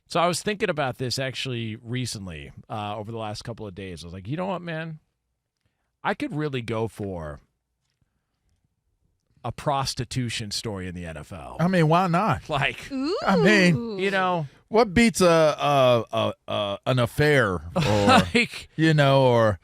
So I was thinking about this actually recently over the last couple of days. I was like, you know what, man? I could really go for a prostitution story in the NFL. I mean, why not? Like, Ooh. I mean, you know, what beats an affair, or like, or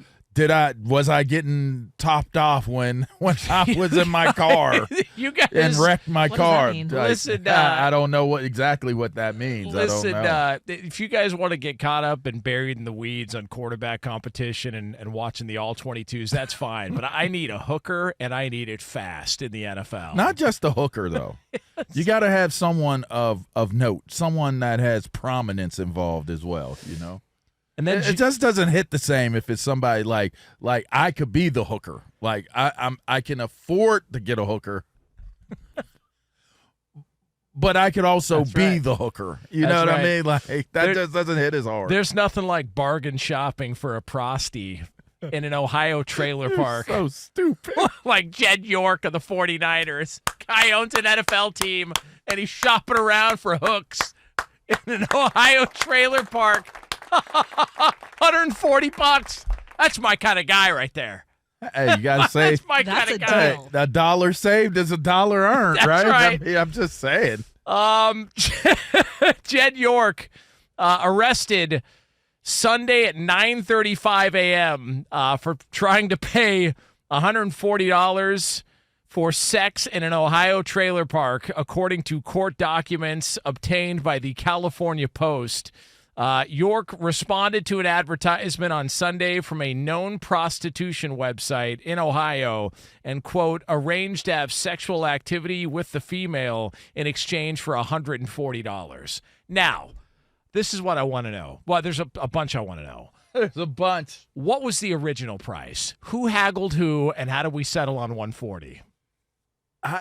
was I getting topped off when I was in my car you guys and wrecked my What does that car? mean? Listen, I don't know exactly what that means. Listen, I don't know. If you guys want to get caught up and buried in the weeds on quarterback competition and watching the All-22s, that's fine. But I need a hooker, and I need it fast in the NFL. Not just a hooker, though. You got to have someone of note, someone that has prominence involved as well, And then it just doesn't hit the same if it's somebody like I could be the hooker. Like I can afford to get a hooker, but I could also be the hooker. You know what I mean? Like that just doesn't hit as hard. There's nothing like bargain shopping for a prosty in an Ohio trailer park. So stupid. Like Jed York of the 49ers. Guy owns an NFL team, and he's shopping around for hooks in an Ohio trailer park. $140. That's my kind of guy right there. Hey, you gotta say That's my That's kind of a guy. deal. a dollar saved is a dollar earned, That's right? right. I mean, I'm just saying. Jed York arrested Sunday at 9:35 a.m. For trying to pay $140 for sex in an Ohio trailer park, according to court documents obtained by the California Post. York responded to an advertisement on Sunday from a known prostitution website in Ohio and, quote, arranged to have sexual activity with the female in exchange for $140. Now, this is what I want to know. Well, there's a bunch I want to know. There's a bunch. What was the original price? Who haggled who, and how did we settle on 140? I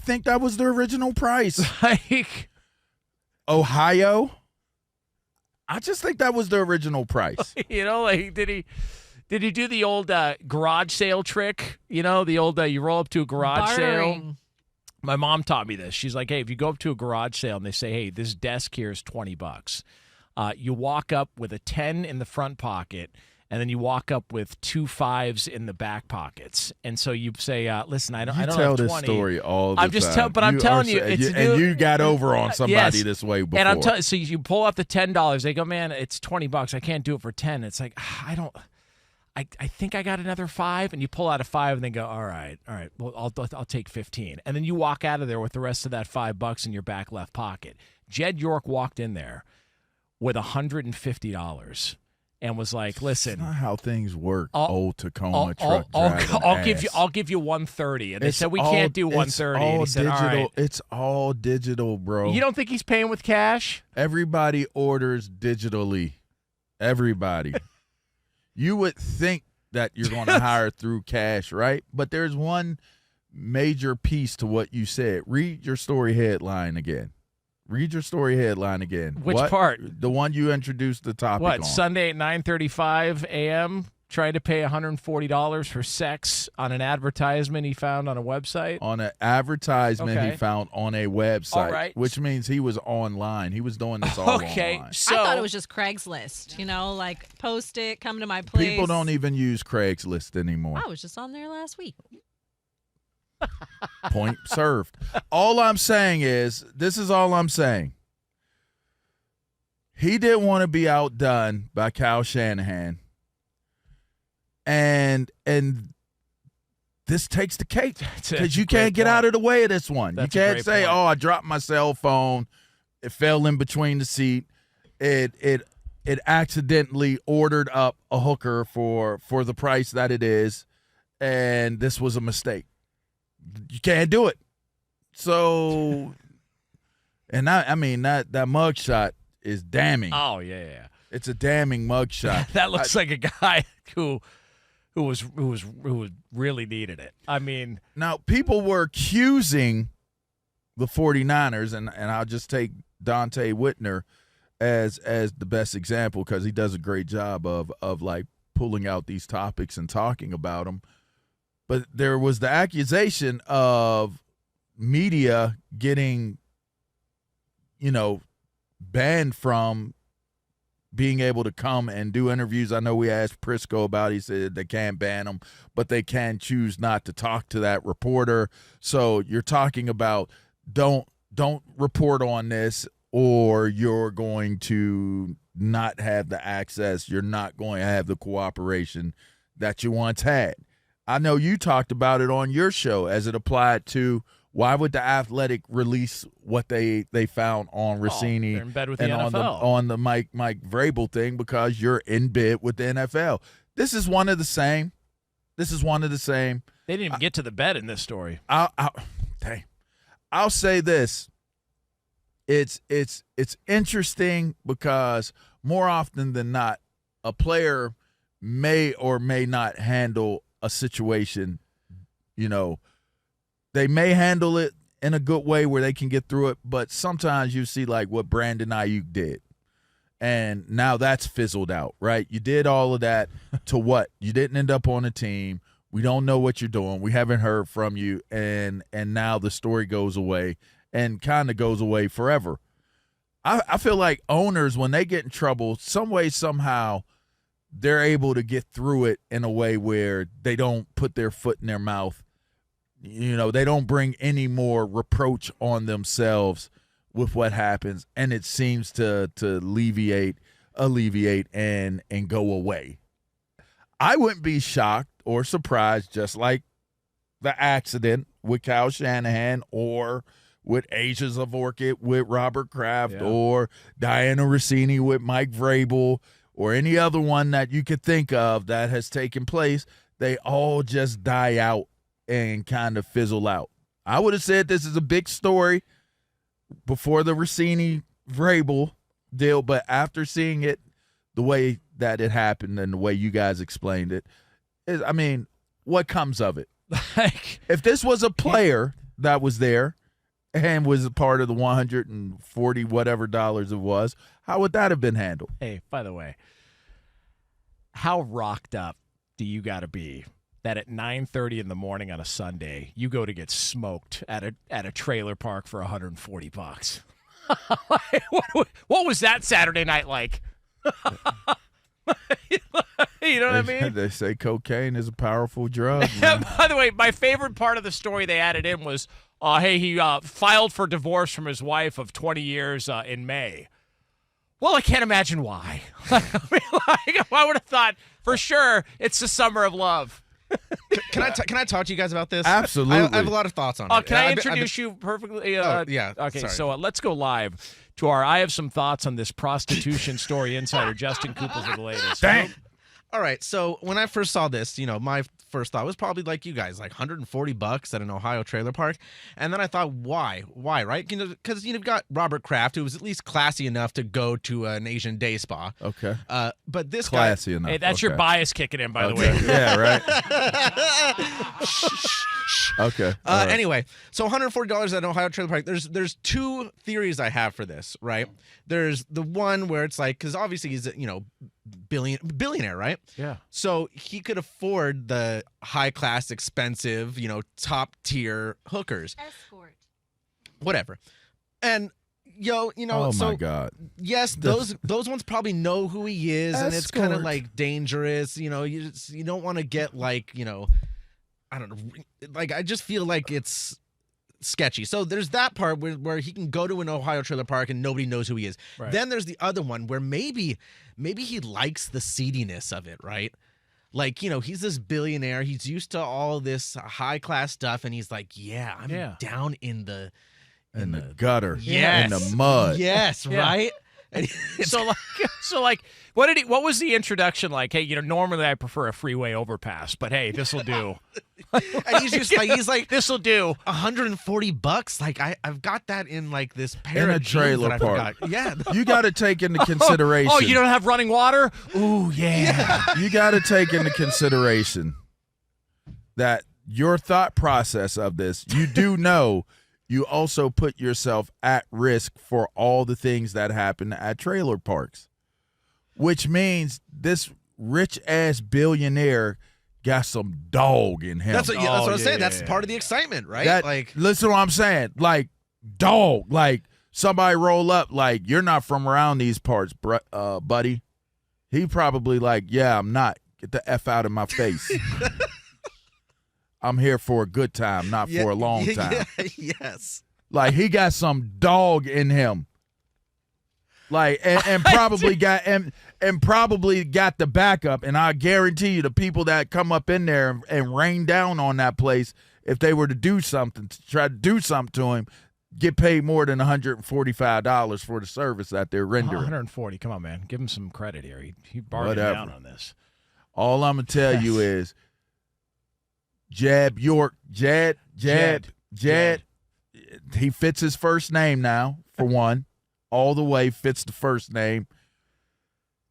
think that was the original price. Like, Ohio, I just think that was the original price. like did he do the old garage sale trick? The old you roll up to a garage sale. Bartering. My mom taught me this. She's like, hey, if you go up to a garage sale and they say, hey, this desk here is $20, you walk up with a 10 in the front pocket, and then you walk up with 2 5s in the back pockets. And so you say, listen, I don't You have tell 20. this story all the I'm just time. but I'm telling you, it's a new, you got over on somebody yes. this way before. And I'm telling so you pull out the $10. They go, man, it's $20. I can't do it for 10. It's like, I think I got another 5, and you pull out a 5, and then go, all right, well, I'll take 15, and then you walk out of there with the rest of that $5 in your back left pocket. Jed York walked in there with $150 and was like, listen, That's not how things work. Old Tacoma truck I'll give you 130, and they said we can't do 130. And he said, digital. all right. It's all digital, bro. You don't think he's paying with cash? Everybody orders digitally. Everybody. You would think that you're going to hire through cash, right? But there's one major piece to what you said. Read your story headline again. Which What? part? The one you introduced the topic What, on. Sunday at 9:35 a.m., trying to pay $140 for sex on an advertisement he found on a website? On an advertisement Okay. he found on a website, All right. which means he was online. He was doing this all Okay, online. so I thought it was just Craigslist, like post it, come to my place. People don't even use Craigslist anymore. I was just on there last week. Point served. All I'm saying is, this is all I'm saying. He didn't want to be outdone by Kyle Shanahan. And this takes the cake because you can't get out of the way of this one. That's you a can't great say, point. "Oh, I dropped my cell phone. It fell in between the seat. It accidentally ordered up a hooker for the price that it is, and this was a mistake." You can't do it. So, and that mugshot is damning. Oh yeah. It's a damning mugshot. That looks like a guy who really needed it. I mean, Now, people were accusing the 49ers, and I'll just take Dante Whitner as the best example because he does a great job of like pulling out these topics and talking about them. But there was the accusation of media getting, banned from being able to come and do interviews. I know we asked Prisco about it. He said they can't ban them, but they can choose not to talk to that reporter. So you're talking about don't report on this, or you're going to not have the access. You're not going to have the cooperation that you once had. I know you talked about it on your show as it applied to why would the Athletic release what they found on Rossini they're in bed with and the NFL. on the Mike Vrabel thing, because you're in bed with the NFL. This is one of the same. They didn't even get to the bed in this story. I'll say this. It's interesting because more often than not, a player may or may not handle a situation, they may handle it in a good way where they can get through it, but sometimes you see like what Brandon Ayuk did, and now that's fizzled out, right? You did all of that to what? You didn't end up on a team. We don't know what you're doing. We haven't heard from you, and now the story goes away and kind of goes away forever. I feel like owners, when they get in trouble, some way, somehow, they're able to get through it in a way where they don't put their foot in their mouth. They don't bring any more reproach on themselves with what happens, and it seems to alleviate and go away. I wouldn't be shocked or surprised, just like the accident with Kyle Shanahan or with Asia Zavorkit with Robert Kraft or Diana Rossini with Mike Vrabel or any other one that you could think of that has taken place. They all just die out and kind of fizzle out. I would have said this is a big story before the Rossini-Vrabel deal, but after seeing it the way that it happened and the way you guys explained it, what comes of it? If this was a player that was there and was a part of the $140 whatever it was, how would that have been handled? Hey, by the way, how rocked up do you got to be that at 9:30 in the morning on a Sunday you go to get smoked at a trailer park for $140? What was that Saturday night like? You know what I mean? They say cocaine is a powerful drug. By the way, my favorite part of the story they added in was, he filed for divorce from his wife of 20 years in May. Well, I can't imagine why. I would have thought for sure it's the summer of love. Can I talk to you guys about this? Absolutely. I have a lot of thoughts on it. Can I introduce you perfectly? Yeah. Okay, sorry. so let's go live to our I have some thoughts on this prostitution story insider, Justin Kooples with the latest. Dang. All right, so when I first saw this, my first thought was probably like you guys, like $140 at an Ohio trailer park. And then I thought, why, right? Because you've got Robert Kraft, who was at least classy enough to go to an Asian day spa. Okay. But this classy enough. Hey, that's your bias kicking in, by the way. Yeah, right. Okay. Right. Anyway, so $140 at an Ohio trailer park. There's two theories I have for this, right? There's the one where it's like, because obviously he's billionaire, right? Yeah. So he could afford the high class, expensive, top tier hookers. Escort. Whatever. And oh so my God. yes, those ones probably know who he is, and it's kind of Escort. like dangerous. You don't want to get like, I don't know. Like, I just feel like it's sketchy. So there's that part where he can go to an Ohio trailer park and nobody knows who he is. Right. Then there's the other one where maybe he likes the seediness of it, right? Like, he's this billionaire. He's used to all this high class stuff, and he's like, I'm down in the gutter. Yes. In the mud. Yes, Yeah. right? So what was the introduction like? Hey, normally I prefer a freeway overpass, but hey, this will do. And he's just like, This will do. $140. Like, I've got that in like this pair In a of jeans trailer that I park. forgot. Yeah. You got to take into consideration. Oh, you don't have running water? Ooh, yeah. You got to take into consideration that your thought process of this, you do know you also put yourself at risk for all the things that happen at trailer parks, which means this rich-ass billionaire got some dog in him. That's what I was saying. yeah, That's part of the excitement, right? That, Like, listen to what I'm saying. Like, dog. Like, somebody roll up like, you're not from around these parts, buddy. He probably like, yeah, I'm not. Get the F out of my face. I'm here for a good time, not for a long time. Yes. Like, he got some dog in him. Like, and probably got the backup. And I guarantee you, the people that come up in there and rain down on that place, if they were to do something, to try to do something to him, get paid more than $145 for the service that they're rendering. 140. Come on, man. Give him some credit here. He bargained down on this. All I'm gonna tell you is, Jed York, Jed. He fits his first name now, for one. All the way fits the first name,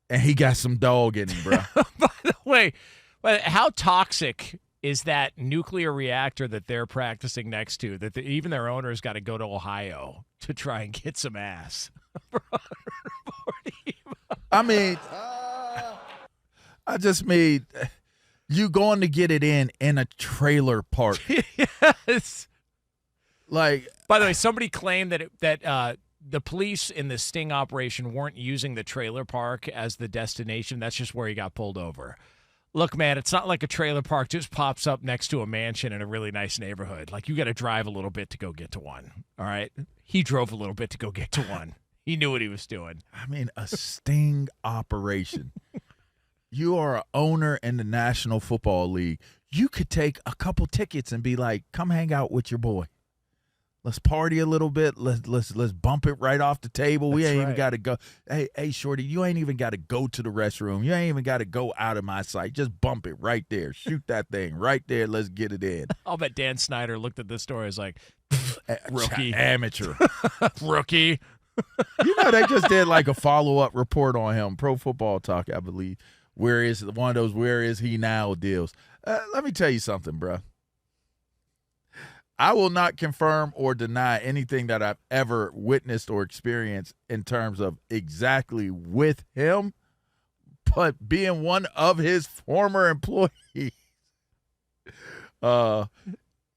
and he got some dog in him, bro. By the way, but how toxic is that nuclear reactor that they're practicing next to, that even their owner's got to go to Ohio to try and get some ass? I mean, I just mean, you going to get it in a trailer park. Yes. Like, by the way, somebody claimed that the police in the sting operation weren't using the trailer park as the destination. That's just where he got pulled over. Look, man, it's not like a trailer park just pops up next to a mansion in a really nice neighborhood. Like, you got to drive a little bit to go get to one, all right? He drove a little bit to go get to one. He knew what he was doing. I mean, a sting operation. You are an owner in the National Football League. You could take a couple tickets and be like, come hang out with your boy. Let's party a little bit. Let's bump it right off the table. We ain't even got to go. Hey, shorty, you ain't even got to go to the restroom. You ain't even got to go out of my sight. Just bump it right there. Shoot that thing right there. Let's get it in. I'll bet Dan Snyder looked at this story as like, rookie, amateur, rookie. You know, they just did like a follow-up report on him. Pro Football Talk, I believe. Where is one of those "where is he now" deals? Let me tell you something, bro. I will not confirm or deny anything that I've ever witnessed or experienced in terms of exactly with him, but being one of his former employees,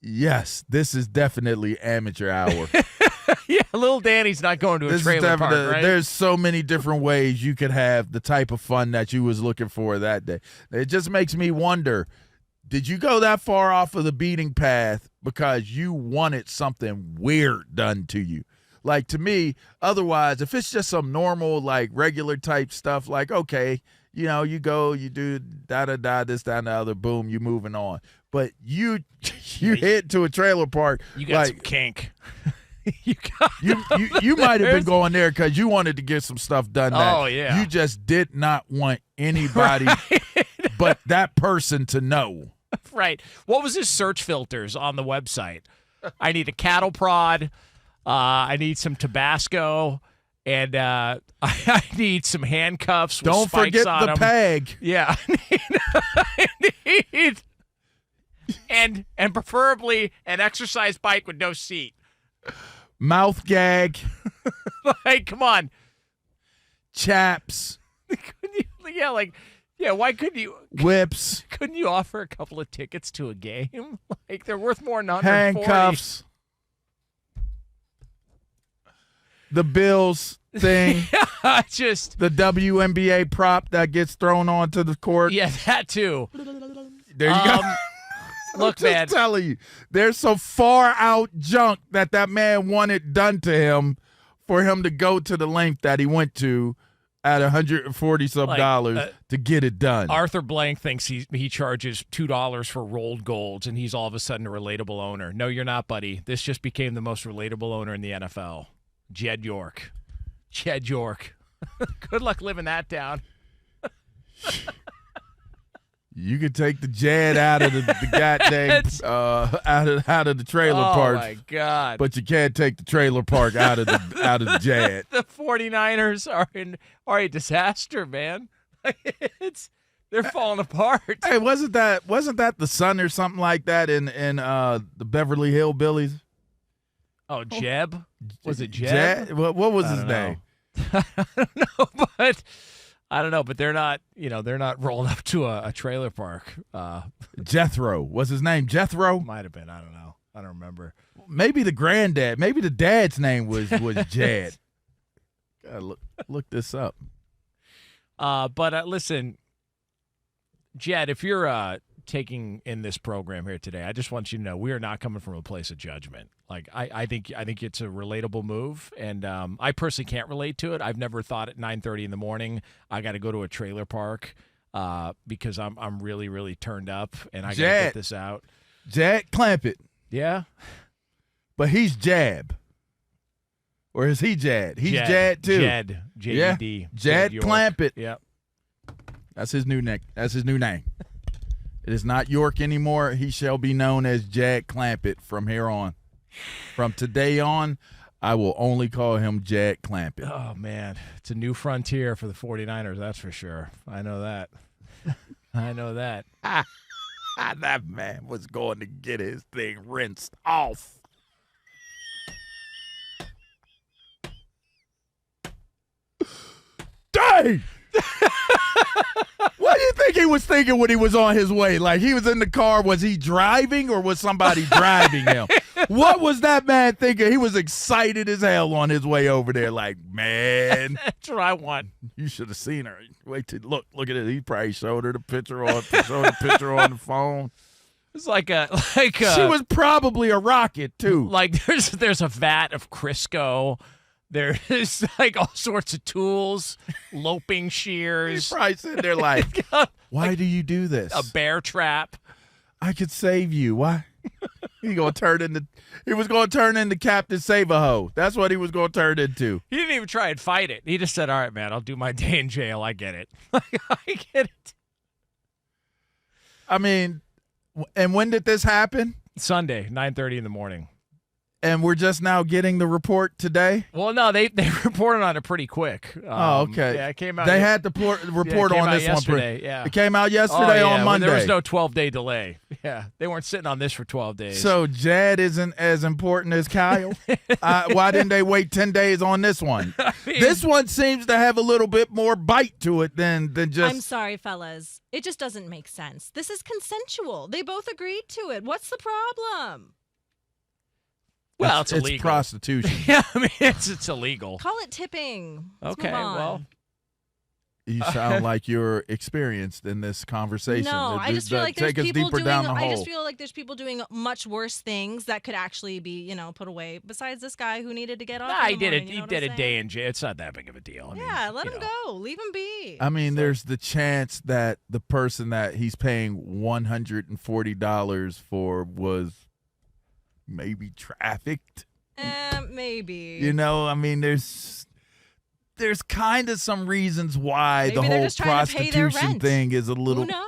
yes, this is definitely amateur hour. Yeah, little Danny's not going to a trailer park, right? There's so many different ways you could have the type of fun that you was looking for that day. It just makes me wonder, did you go that far off of the beating path because you wanted something weird done to you? Like, to me, otherwise, if it's just some normal, like, regular type stuff, like, okay, you know, you go, you do da-da-da, this, that, and the other, boom, you moving on. But you head to a trailer park. You got some kink. You might have been going there because you wanted to get some stuff done that you just did not want anybody but that person to know. Right. What was his search filters on the website? I need a cattle prod. I need some Tabasco. And I need some handcuffs with Don't spikes forget on the them. peg. Yeah. I need and preferably an exercise bike with no seat. Mouth gag. Like, come on. Chaps. Why couldn't you? Whips. Couldn't you offer a couple of tickets to a game? Like, they're worth more than 140. Handcuffs. The Bills thing. Yeah, just the WNBA prop that gets thrown onto the court. Yeah, that too. There you go. Look, I'm man. just telling you, there's some far out junk that man wanted done to him for him to go to the length that he went to at $140 dollars to get it done. Arthur Blank thinks he charges $2 for rolled golds, and he's all of a sudden a relatable owner. No, you're not, buddy. This just became the most relatable owner in the NFL. Jed York. Jed York. Good luck living that down. You could take the Jed out of the goddamn out of the trailer park. Oh my God! But you can't take the trailer park out of the Jed. The 49ers are a disaster, man. They're falling apart. Hey, wasn't that the son or something like that in the Beverly Hillbillies? Oh, Jeb? Was it Jeb? What was his name? I don't know, but they're not rolled up to a trailer park. Jethro. Was his name Jethro? Might have been. I don't know. I don't remember. Maybe the granddad. Maybe the dad's name was Jed. Gotta look this up. But listen, Jed, if you're taking in this program here today, I just want you to know we are not coming from a place of judgment. Like I think it's a relatable move, and I personally can't relate to it. I've never thought at 9:30 in the morning I got to go to a trailer park because I'm really, really turned up and I got to get this out. Jed, clamp it. Yeah, but he's Jab. Or is he Jed? He's Jed too. Jed, J-E-D. Yeah. Jed York. Clamp it. Yep. That's his new name. That's his new name. It is not York anymore. He shall be known as Jed Clampett from here on. From today on, I will only call him Jed Clampett. Oh, man. It's a new frontier for the 49ers, that's for sure. I know that. I know that. That man was going to get his thing rinsed off. Dang! What do you think he was thinking when he was on his way? Like, he was in the car. Was he driving or was somebody driving him? What was that man thinking? He was excited as hell on his way over there. Like, man. That's what I want. You should have seen her. Wait till look at it. He probably showed her the picture on the phone. It's like she was probably a rocket too. Like there's a vat of Crisco. There's like all sorts of tools, loping shears. He's probably sitting there like, why do you do this? A bear trap. I could save you. Why? He was going to turn into Captain Save-A-Ho. That's what he was going to turn into. He didn't even try and fight it. He just said, all right, man, I'll do my day in jail. I get it. I get it. I mean, and when did this happen? Sunday, 9:30 in the morning. And we're just now getting the report today? Well, no, they reported on it pretty quick. Okay. Yeah, it came out. They had the report on this yesterday, one. Yeah. It came out yesterday on Monday. There was no 12-day delay. Yeah, they weren't sitting on this for 12 days. So Jed isn't as important as Kyle? Why didn't they wait 10 days on this one? This one seems to have a little bit more bite to it than just... I'm sorry, fellas. It just doesn't make sense. This is consensual. They both agreed to it. What's the problem? Well, it's illegal. It's prostitution. Yeah, I mean, it's illegal. Call it tipping. Let's okay, move on. well. You sound like you're experienced in this conversation. No, I just feel like there's Take us people deeper doing. down the I hole. just feel like there's people doing much worse things that could actually be, put away. Besides this guy who needed to get off. Nah, in he the did morning, it. you He know what did I'm a day saying? in jail. It's not that big of a deal. Yeah, let him go. Leave him be. I mean, there's the chance that the person that he's paying $140 for was maybe trafficked. Maybe. I mean, there's kind of some reasons why Maybe the they're whole just trying to pay their prostitution rent. thing is a little. Who knows?